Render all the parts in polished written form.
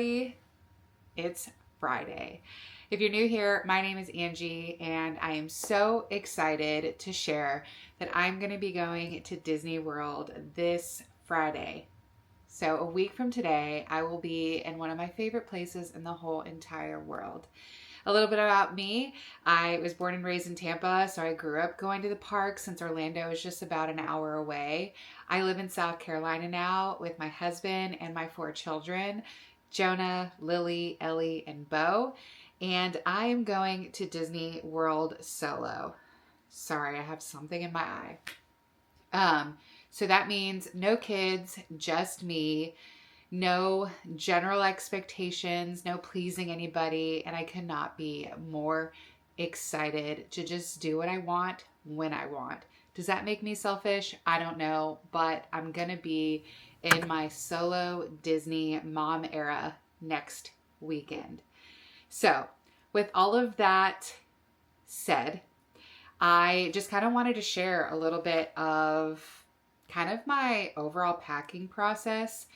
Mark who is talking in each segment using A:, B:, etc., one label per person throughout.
A: everybody. It's Friday. If you're new here, my name is Angie, and I am so excited to share that I'm going to be going to Disney World this Friday. So a week from today, I will be in one of my favorite places in the whole entire world. A little bit about me. I was born and raised in Tampa, so I grew up going to the park since Orlando is just about an hour away. I live in South Carolina now with my husband and my 4 children, Jonah, Lily, Ellie, and Bo. And I am going to Disney World solo. Sorry, I have something in my eye. So that means no kids, just me. No general expectations, no pleasing anybody, and I cannot be more excited to just do what I want when I want. Does that make me selfish? I don't know, but I'm gonna be in my solo Disney mom era next weekend. So, with all of that said, I just kind of wanted to share a little bit of kind of my overall packing process.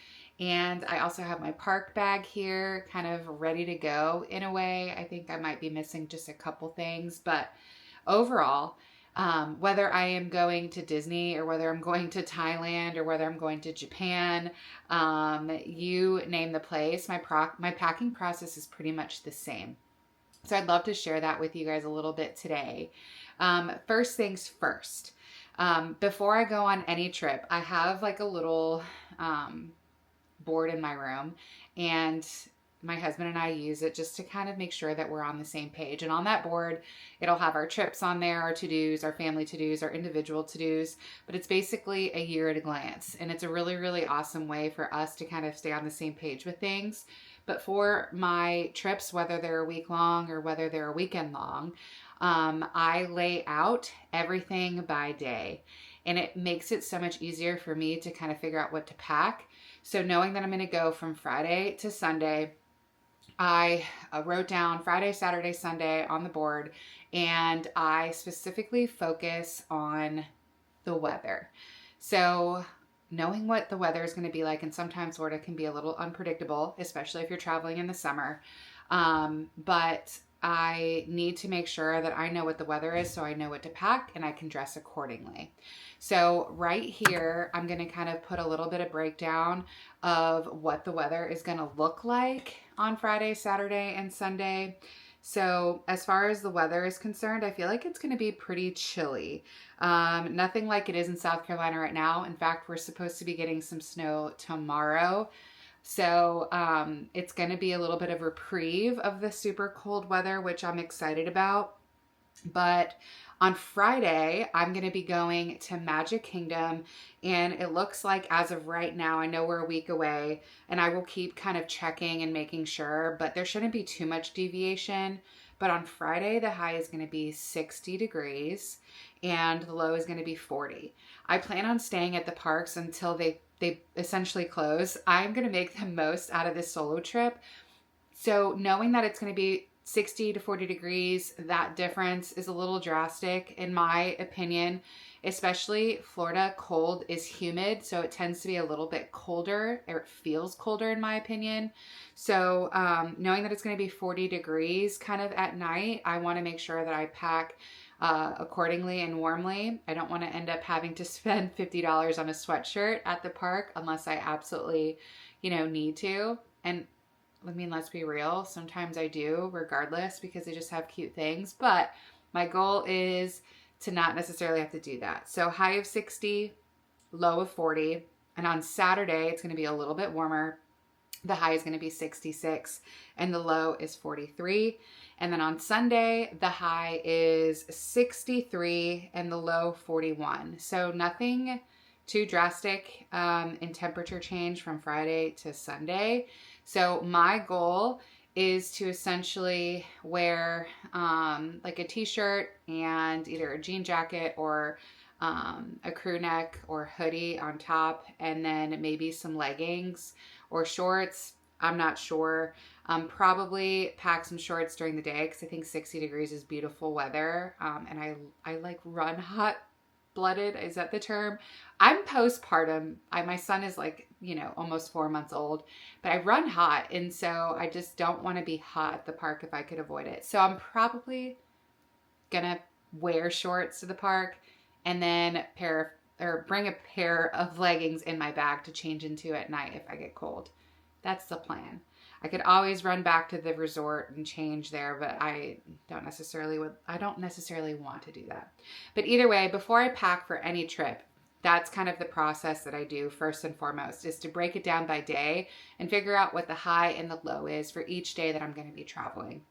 A: And I also have my park bag here kind of ready to go in a way. I think I might be missing just a couple things, but overall, whether I am going to Disney or whether I'm going to Thailand or whether I'm going to Japan, you name the place, my packing process is pretty much the same. So I'd love to share that with you guys a little bit today. First things first, before I go on any trip, I have like a little board in my room, and my husband and I use it just to kind of make sure that we're on the same page. And on that board, it'll have our trips on there, our to-dos, our family to-dos, our individual to-dos, but it's basically a year at a glance. And it's a really, really awesome way for us to kind of stay on the same page with things. But for my trips, whether they're a week long or whether they're a weekend long, I lay out everything by day, and it makes it so much easier for me to kind of figure out what to pack. So knowing that I'm going to go from Friday to Sunday, I wrote down Friday, Saturday, Sunday on the board, and I specifically focus on the weather. So knowing what the weather is going to be like, and sometimes Florida can be a little unpredictable, especially if you're traveling in the summer. But I need to make sure that I know what the weather is so I know what to pack and I can dress accordingly. So right here, I'm going to kind of put a little bit of breakdown of what the weather is going to look like on Friday, Saturday, and Sunday. So as far as the weather is concerned, I feel like it's going to be pretty chilly. Nothing like it is in South Carolina right now. In fact, we're supposed to be getting some snow tomorrow. So it's going to be a little bit of reprieve of the super cold weather, which I'm excited about. But on Friday, I'm going to be going to Magic Kingdom, and it looks like as of right now, I know we're a week away, and I will keep kind of checking and making sure, but there shouldn't be too much deviation. But on Friday, the high is going to be 60 degrees and the low is going to be 40. I plan on staying at the parks until they essentially close. I'm going to make the most out of this solo trip. So knowing that it's going to be 60 to 40 degrees, that difference is a little drastic in my opinion, especially Florida. Cold is humid, so it tends to be a little bit colder, or it feels colder in my opinion. So knowing that it's going to be 40 degrees kind of at night, I want to make sure that I pack accordingly and warmly. I don't want to end up having to spend $50 on a sweatshirt at the park unless I absolutely, need to. And I mean, let's be real. Sometimes I do regardless because they just have cute things, but my goal is to not necessarily have to do that. So high of 60, low of 40. And on Saturday, it's going to be a little bit warmer. The high is going to be 66 and the low is 43. And then on Sunday, the high is 63 and the low 41. So nothing too drastic in temperature change from Friday to Sunday. So my goal is to essentially wear like a t-shirt and either a jean jacket or a crew neck or hoodie on top, and then maybe some leggings or shorts. I'm not sure. Probably pack some shorts during the day because I think 60 degrees is beautiful weather. And I like run hot blooded. Is that the term? I'm postpartum. My son is like almost 4 months old, but I run hot. And so I just don't want to be hot at the park if I could avoid it. So I'm probably going to wear shorts to the park and then bring a pair of leggings in my bag to change into at night if I get cold. That's the plan. I could always run back to the resort and change there, but I don't necessarily want to do that. But either way, before I pack for any trip, that's kind of the process that I do first and foremost, is to break it down by day and figure out what the high and the low is for each day that I'm going to be traveling.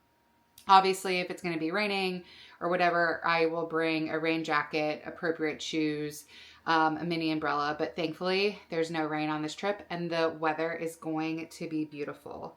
A: Obviously, if it's going to be raining or whatever, I will bring a rain jacket, appropriate shoes, a mini umbrella, but thankfully there's no rain on this trip and the weather is going to be beautiful.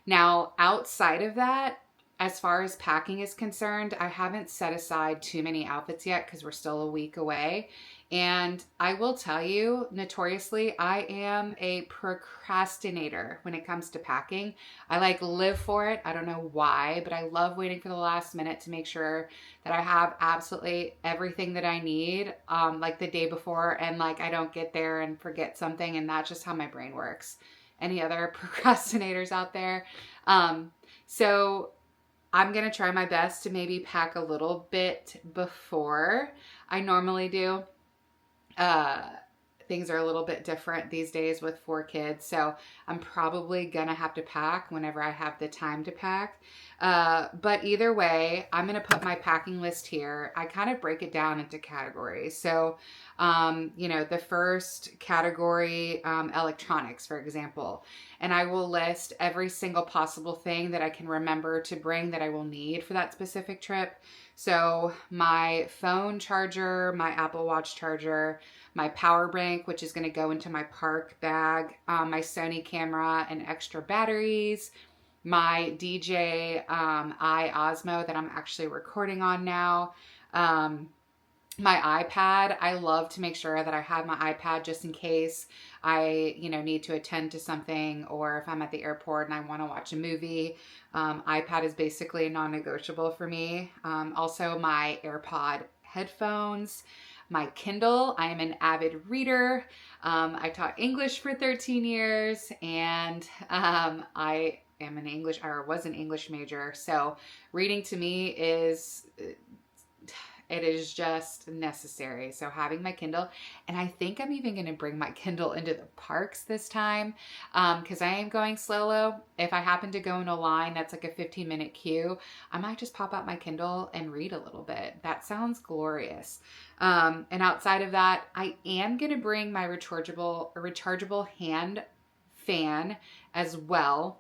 A: Now, outside of that, as far as packing is concerned, I haven't set aside too many outfits yet because we're still a week away. And I will tell you, notoriously, I am a procrastinator when it comes to packing. I live for it. I don't know why, but I love waiting for the last minute to make sure that I have absolutely everything that I need, the day before, and I don't get there and forget something. And that's just how my brain works. Any other procrastinators out there? So I'm going to try my best to maybe pack a little bit before I normally do. Things are a little bit different these days with 4 kids. So I'm probably going to have to pack whenever I have the time to pack. But either way, I'm going to put my packing list here. I kind of break it down into categories. So, the first category, electronics, for example, and I will list every single possible thing that I can remember to bring that I will need for that specific trip. So my phone charger, my Apple Watch charger, my power bank, which is going to go into my park bag, my Sony camera and extra batteries, my DJI Osmo that I'm actually recording on now, my iPad. I love to make sure that I have my iPad just in case I, need to attend to something, or if I'm at the airport and I want to watch a movie. iPad is basically non-negotiable for me. Also my AirPod headphones, my Kindle. I am an avid reader. I taught English for 13 years and I was an English major. So reading to me is just necessary. So having my Kindle, and I think I'm even going to bring my Kindle into the parks this time because I am going solo. If I happen to go in a line that's like a 15-minute queue, I might just pop out my Kindle and read a little bit. That sounds glorious. And outside of that, I am going to bring my rechargeable hand fan as well.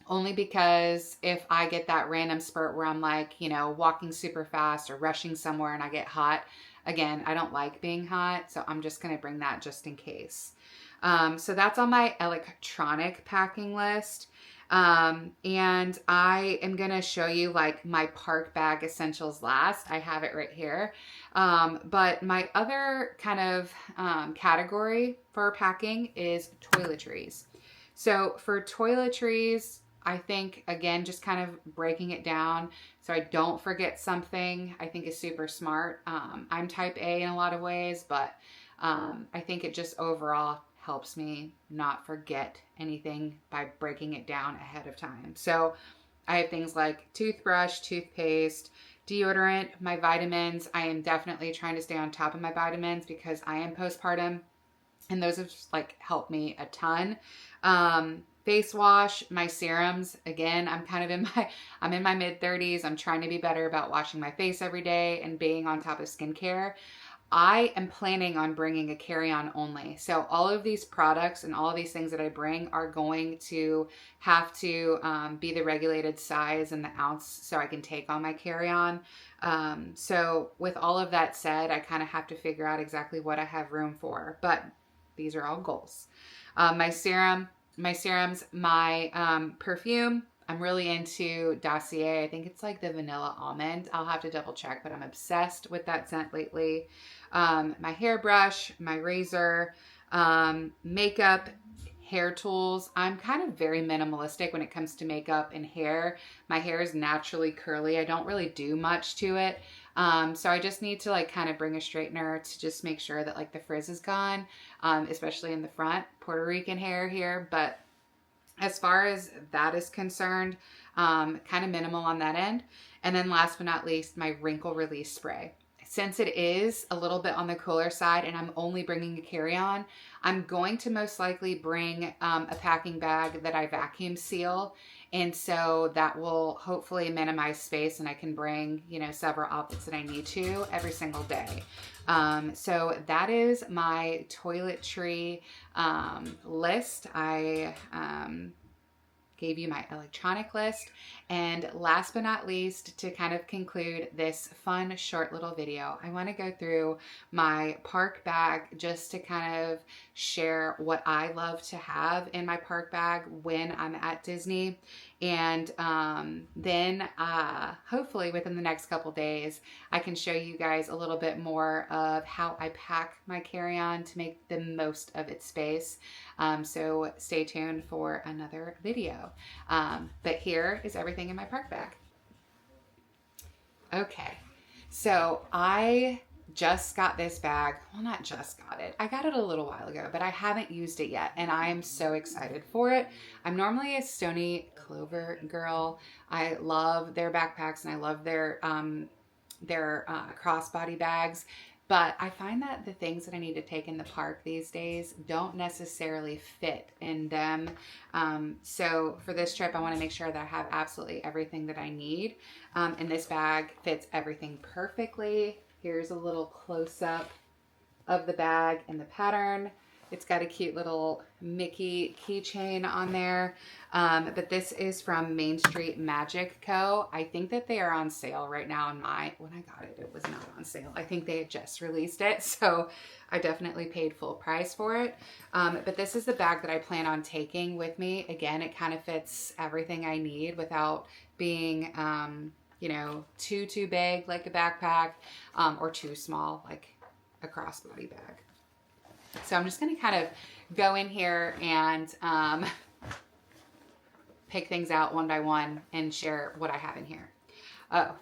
A: Only because if I get that random spurt where I'm walking super fast or rushing somewhere and I get hot, again, I don't like being hot. So I'm just going to bring that just in case. So that's on my electronic packing list. And I am going to show you my park bag essentials last. I have it right here. But my other kind of category for packing is toiletries. So for toiletries, I think, again, just kind of breaking it down so I don't forget something, I think is super smart. I'm type A in a lot of ways, but I think it just overall helps me not forget anything by breaking it down ahead of time. So I have things like toothbrush, toothpaste, deodorant, my vitamins. I am definitely trying to stay on top of my vitamins because I am postpartum, and those have just helped me a ton. Face wash, my serums. Again, I'm in my mid-30s. I'm trying to be better about washing my face every day and being on top of skincare. I am planning on bringing a carry-on only. So all of these products and all of these things that I bring are going to have to be the regulated size and the ounce so I can take on my carry-on. So with all of that said, I kind of have to figure out exactly what I have room for. But these are all goals. My serums, my perfume. I'm really into Dossier. I think it's the vanilla almond. I'll have to double check, but I'm obsessed with that scent lately. My hairbrush, my razor, makeup, hair tools. I'm kind of very minimalistic when it comes to makeup and hair. My hair is naturally curly. I don't really do much to it. So I just need to like kind of bring a straightener to just make sure that like the frizz is gone, especially in the front. Puerto Rican hair here, but as far as that is concerned, kind of minimal on that end. And then last but not least, my wrinkle release spray. Since it is a little bit on the cooler side and I'm only bringing a carry-on, I'm going to most likely bring a packing bag that I vacuum seal. And so that will hopefully minimize space and I can bring, you know, several outfits that I need to every single day. So that is my toiletry list. I gave you my electronic list. And last but not least, to kind of conclude this fun, short little video, I want to go through my park bag just to kind of share what I love to have in my park bag when I'm at Disney. And then hopefully within the next couple days, I can show you guys a little bit more of how I pack my carry-on to make the most of its space. So stay tuned for another video. But here is everything in my park bag. Okay, so I just got this bag. Well, not just got it. I got it a little while ago, but I haven't used it yet, and I am so excited for it. I'm normally a Stony Clover girl. I love their backpacks, and I love their crossbody bags. But I find that the things that I need to take in the park these days don't necessarily fit in them. So for this trip, I want to make sure that I have absolutely everything that I need. And this bag fits everything perfectly. Here's a little close-up of the bag and the pattern. It's got a cute little Mickey keychain on there. But this is from Main Street Magic Co. I think that they are on sale right now. When I got it, it was not on sale. I think they had just released it. So I definitely paid full price for it. But this is the bag that I plan on taking with me. Again, it kind of fits everything I need without being, you know, too big like a backpack, or too small like a crossbody bag. So I'm just going to kind of go in here and pick things out one by one and share what I have in here.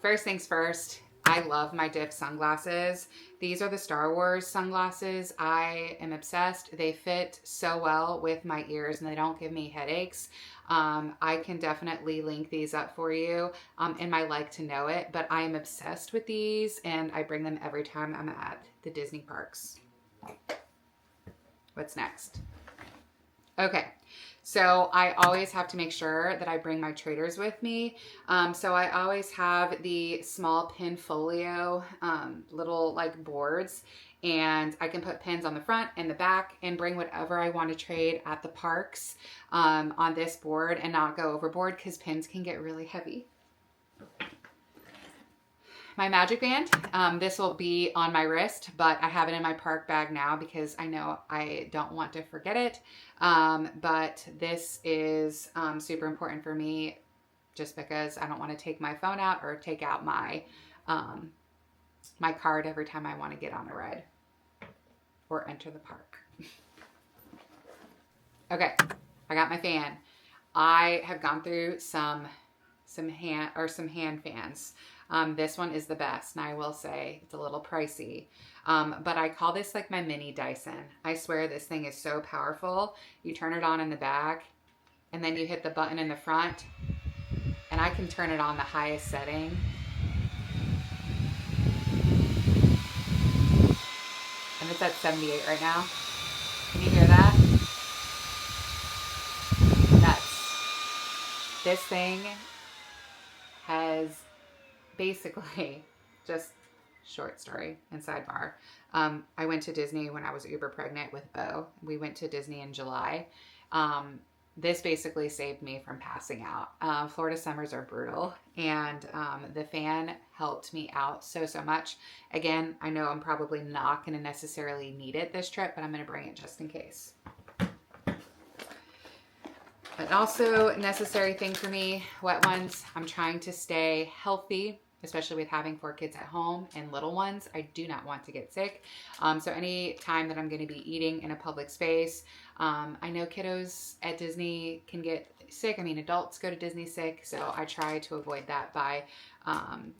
A: First things first, I love my dip sunglasses. These are the Star Wars sunglasses. I am obsessed. They fit so well with my ears and they don't give me headaches. I can definitely link these up for you in my like to know it, but I am obsessed with these and I bring them every time I'm at the Disney parks. What's next? Okay, so I always have to make sure that I bring my traders with me. So I always have the small pin folio, little like boards, and I can put pins on the front and the back and bring whatever I want to trade at the parks on this board and not go overboard because pins can get really heavy. My magic band, this will be on my wrist, but I have it in my park bag now because I know I don't want to forget it. But this is super important for me just because I don't want to take my phone out or take out my my card every time I want to get on a ride or enter the park. Okay, I got my fan. I have gone through some hand fans. This one is the best, and I will say it's a little pricey. But I call this like my mini Dyson. I swear this thing is so powerful. You turn it on in the back, and then you hit the button in the front, and I can turn it on the highest setting. And it's at 78 right now. Can you hear that? Nuts. This thing has basically, just short story and sidebar. I went to Disney when I was uber pregnant with Bo. We went to Disney in July. This basically saved me from passing out. Florida summers are brutal, and the fan helped me out so much. Again, I know I'm probably not going to necessarily need it this trip, but I'm going to bring it just in case. But also necessary thing for me, wet ones. I'm trying to stay healthy, especially with having 4 kids at home and little ones. I do not want to get sick. So any time that I'm going to be eating in a public space, I know kiddos at Disney can get sick. I mean, adults go to Disney sick, so I try to avoid that by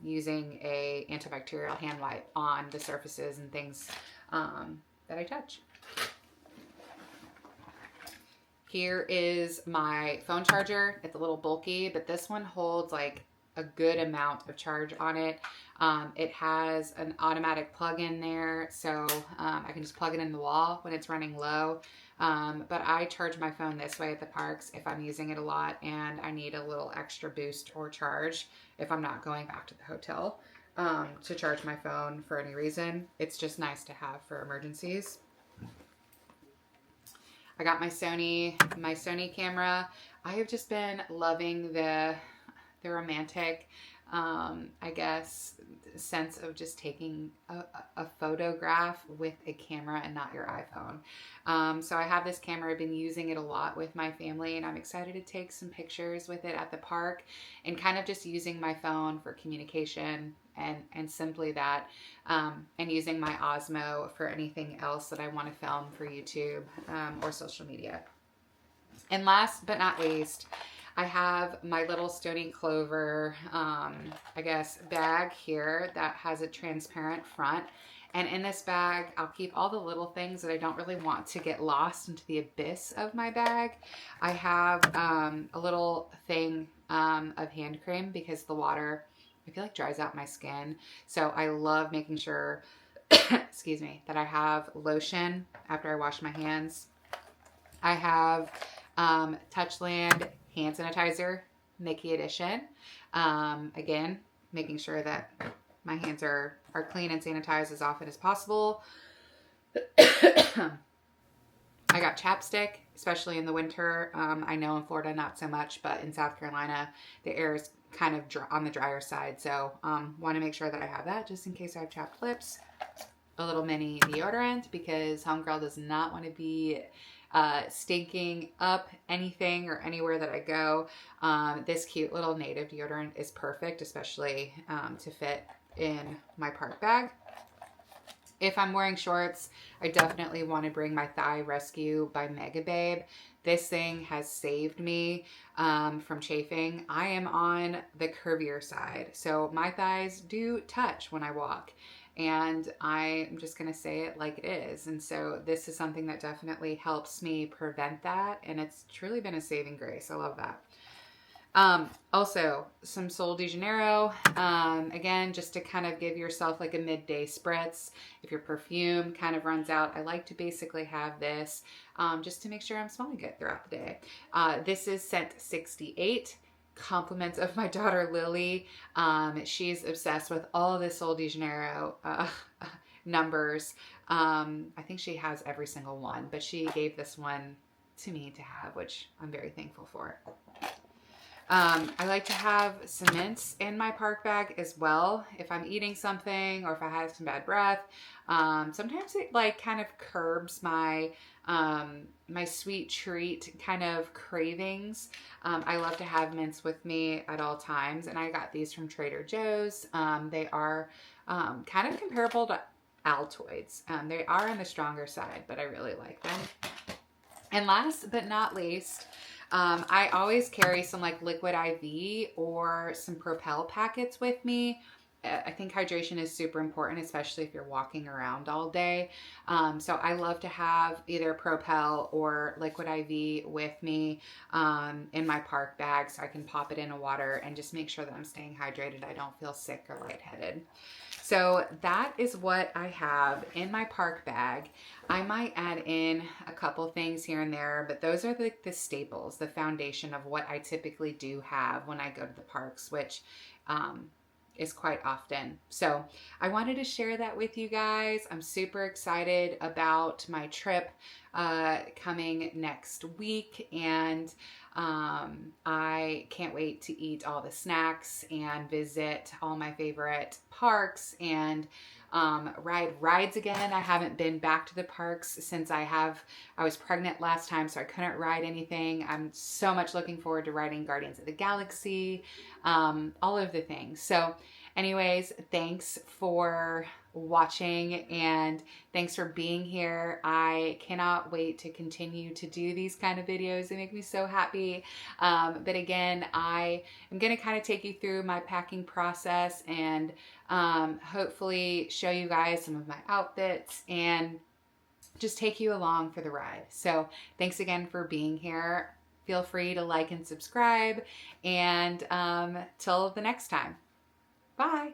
A: using a antibacterial hand wipe on the surfaces and things that I touch. Here is my phone charger. It's a little bulky, but this one holds like a good amount of charge on it. It has an automatic plug in there, so I can just plug it in the wall when it's running low. But I charge my phone this way at the parks if I'm using it a lot and I need a little extra boost or charge if I'm not going back to the hotel to charge my phone for any reason. It's just nice to have for emergencies. I got my Sony camera. I have just been loving the romantic, I guess, sense of just taking a photograph with a camera and not your iPhone. So I have this camera. I've been using it a lot with my family, and I'm excited to take some pictures with it at the park and kind of just using my phone for communication and simply that, and using my Osmo for anything else that I want to film for YouTube or social media. And last but not least, I have my little Stony Clover, I guess, bag here that has a transparent front. And in this bag, I'll keep all the little things that I don't really want to get lost into the abyss of my bag. I have a little thing of hand cream because the water, I feel like, dries out my skin. So I love making sure, excuse me, that I have lotion after I wash my hands. I have Touchland hand sanitizer, Mickey edition. Again, making sure that my hands are clean and sanitized as often as possible. I got chapstick, especially in the winter. I know in Florida not so much, but in South Carolina the air is kind of on the drier side, so want to make sure that I have that just in case I have chapped lips. A little mini deodorant because homegirl does not want to be stinking up anything or anywhere that I go. This cute little native deodorant is perfect, especially to fit in my park bag. If I'm wearing shorts, I definitely want to bring my Thigh Rescue by Megababe. This thing has saved me from chafing. I am on the curvier side, so my thighs do touch when I walk. And I'm just going to say it like it is. And so this is something that definitely helps me prevent that. And it's truly been a saving grace. I love that. Also, some Sol de Janeiro. Again, just to kind of give yourself like a midday spritz. If your perfume kind of runs out, I like to basically have this just to make sure I'm smelling good throughout the day. This is scent 68. Compliments of my daughter Lily. She's obsessed with all the Sol de Janeiro numbers. I think she has every single one, but she gave this one to me to have, which I'm very thankful for. I like to have some mints in my park bag as well. If I'm eating something or if I have some bad breath, sometimes it like kind of curbs my my sweet treat kind of cravings. I love to have mints with me at all times, and I got these from Trader Joe's. They are kind of comparable to Altoids. They are on the stronger side, but I really like them. And last but not least, I always carry some like liquid IV or some Propel packets with me. I think hydration is super important, especially if you're walking around all day. So I love to have either Propel or liquid IV with me in my park bag so I can pop it in a water and just make sure that I'm staying hydrated. I don't feel sick or lightheaded. So that is what I have in my park bag. I might add in a couple things here and there, but those are the staples, the foundation of what I typically do have when I go to the parks, which is quite often. So I wanted to share that with you guys. I'm super excited about my trip coming next week, and I can't wait to eat all the snacks and visit all my favorite parks and ride rides again. I haven't been back to the parks since I was pregnant last time, so I couldn't ride anything. I'm so much looking forward to riding Guardians of the Galaxy, all of the things. So Anyways, thanks for watching and thanks for being here. I cannot wait to continue to do these kind of videos. They make me so happy. But again, I am going to kind of take you through my packing process and hopefully show you guys some of my outfits and just take you along for the ride. So thanks again for being here. Feel free to like and subscribe, and till the next time. Bye.